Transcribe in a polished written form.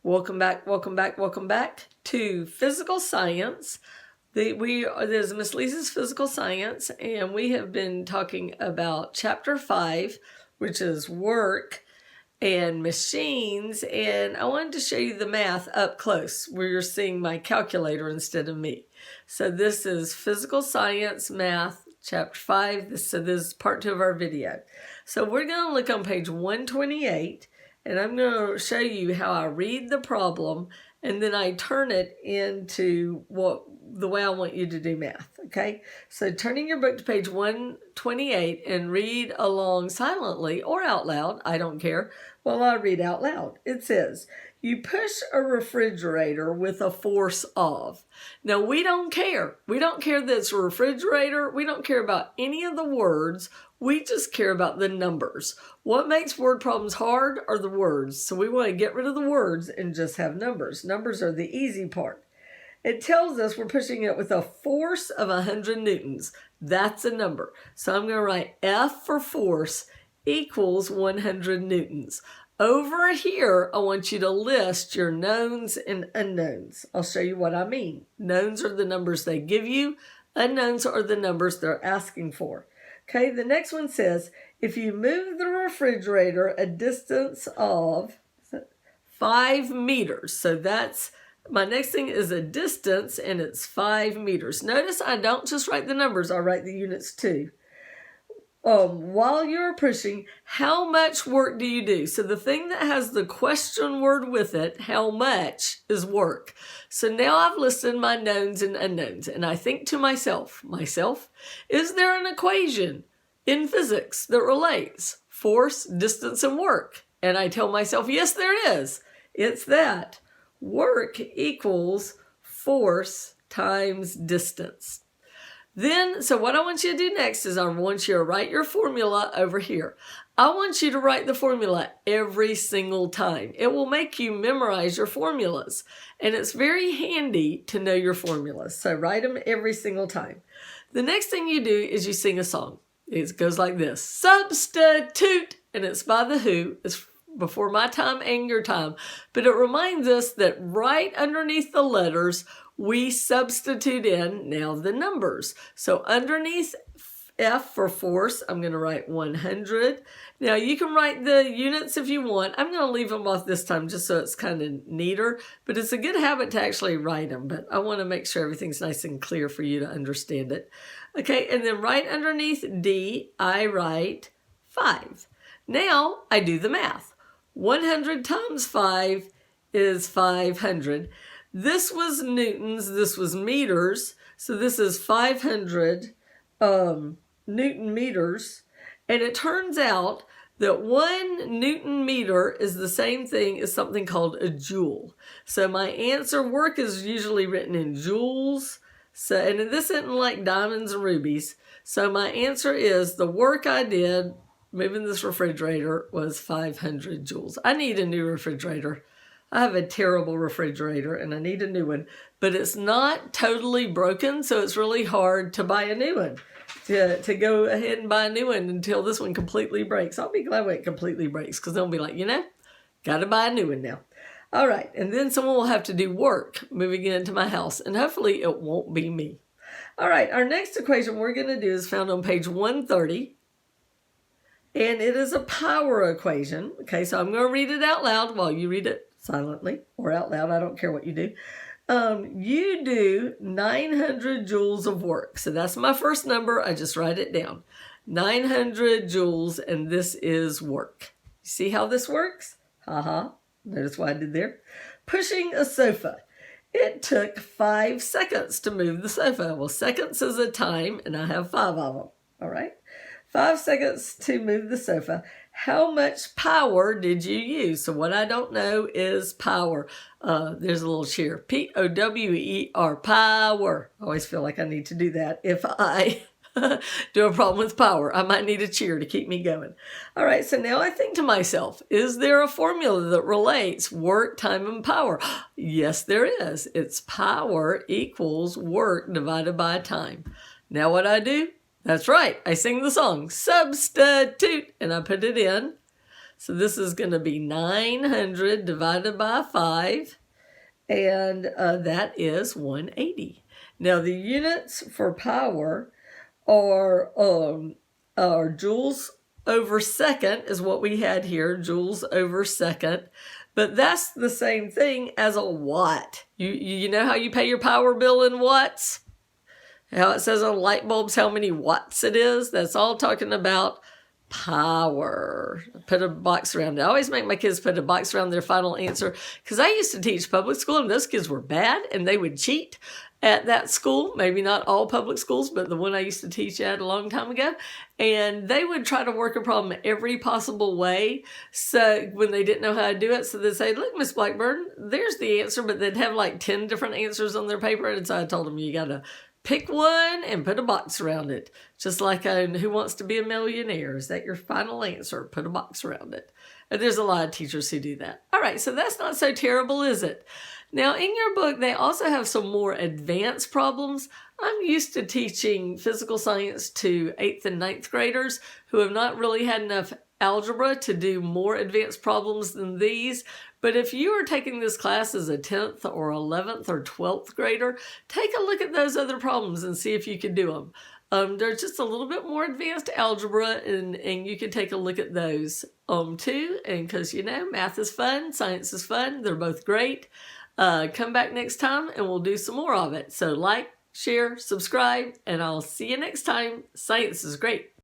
Welcome back to Physical Science. There's Miss Lisa's Physical Science, and we have been talking about Chapter 5, which is work and machines, and I wanted to show you the math up close where you're seeing my calculator instead of me. So this is Physical Science Math, Chapter 5. So this is part 2 of our video. So we're going to look on page 128, and I'm going to show you how I read the problem and then I turn it into the way I want you to do math, okay? So turning your book to page 128 and read along silently or out loud, I don't care, while I read out loud. It says, you push a refrigerator with a force of. Now, we don't care. We don't care that it's a refrigerator. We don't care about any of the words. We just care about the numbers. What makes word problems hard are the words. So we want to get rid of the words and just have numbers. Numbers are the easy part. It tells us we're pushing it with a force of 100 newtons. That's a number. So I'm going to write F for force equals 100 newtons. Over here, I want you to list your knowns and unknowns. I'll show you what I mean. Knowns are the numbers they give you. Unknowns are the numbers they're asking for. Okay, the next one says, if you move the refrigerator a distance of 5 meters. So that's, my next thing is a distance, and it's 5 meters. Notice I don't just write the numbers, I write the units too. While you're pushing, how much work do you do? So the thing that has the question word with it, how much, is work. So now I've listed my knowns and unknowns, and I think to myself, is there an equation in physics that relates force, distance, and work? And I tell myself, yes, there is. It's that work equals force times distance. Then, so what I want you to do next is I want you to write your formula over here. I want you to write the formula every single time. It will make you memorize your formulas. And it's very handy to know your formulas. So write them every single time. The next thing you do is you sing a song. It goes like this. Substitute. And it's by The Who. It's before my time and your time. But it reminds us that right underneath the letters, we substitute in now the numbers. So underneath F for force, I'm going to write 100. Now you can write the units if you want. I'm going to leave them off this time just so it's kind of neater, but it's a good habit to actually write them. But I want to make sure everything's nice and clear for you to understand it. Okay, and then right underneath D, I write 5. Now I do the math. 100 times 5 is 500. This was newtons, this was meters, so this is 500 Newton meters, and it turns out that 1 Newton meter is the same thing as something called a joule. So my answer, work is usually written in joules, so, and this isn't like diamonds and rubies, so my answer is the work I did moving this refrigerator was 500 joules. I need a new refrigerator. I have a terrible refrigerator and I need a new one, but it's not totally broken, so it's really hard to buy a new one, to go ahead and buy a new one until this one completely breaks. I'll be glad when it completely breaks because they'll be like, got to buy a new one now. All right, and then someone will have to do work moving into my house, and hopefully it won't be me. All right, our next equation we're going to do is found on page 130. And it is a power equation. Okay, so I'm going to read it out loud while you read it silently or out loud. I don't care what you do. You do 900 joules of work. So that's my first number. I just write it down. 900 joules, and this is work. You see how this works? Notice what I did there. Pushing a sofa. It took 5 seconds to move the sofa. Well, seconds is a time, and I have 5 of them. All right. 5 seconds to move the sofa. How much power did you use? So what I don't know is power. There's a little cheer. P-O-W-E-R, power. I always feel like I need to do that. If I do a problem with power, I might need a cheer to keep me going. All right, so now I think to myself, is there a formula that relates work, time, and power? Yes, there is. It's power equals work divided by time. Now what I do? That's right. I sing the song, substitute, and I put it in So this is going to be 900 divided by 5, and that is 180. Now the units for power are joules over second is what we had here, joules over second. But that's the same thing as a watt. You know how you pay your power bill in watts? How it says on light bulbs how many watts it is? That's all talking about power. Put a box around it. I always make my kids put a box around their final answer because I used to teach public school and those kids were bad and they would cheat at that school. Maybe not all public schools, but the one I used to teach at a long time ago. And they would try to work a problem every possible way. So when they didn't know how to do it, so they'd say, look, Miss Blackburn, there's the answer, but they'd have like 10 different answers on their paper. And so I told them, you got to pick one and put a box around it. Just like on Who Wants to Be a Millionaire? Is that your final answer? Put a box around it. And there's a lot of teachers who do that. All right, so that's not so terrible, is it? Now, in your book, they also have some more advanced problems. I'm used to teaching physical science to 8th and 9th graders who have not really had enough algebra to do more advanced problems than these. But if you are taking this class as a 10th or 11th or 12th grader, take a look at those other problems and see if you can do them. They're just a little bit more advanced algebra, and you can take a look at those too. And because, you know, math is fun, science is fun, they're both great. Come back next time and we'll do some more of it. So like, share, subscribe, and I'll see you next time. Science is great.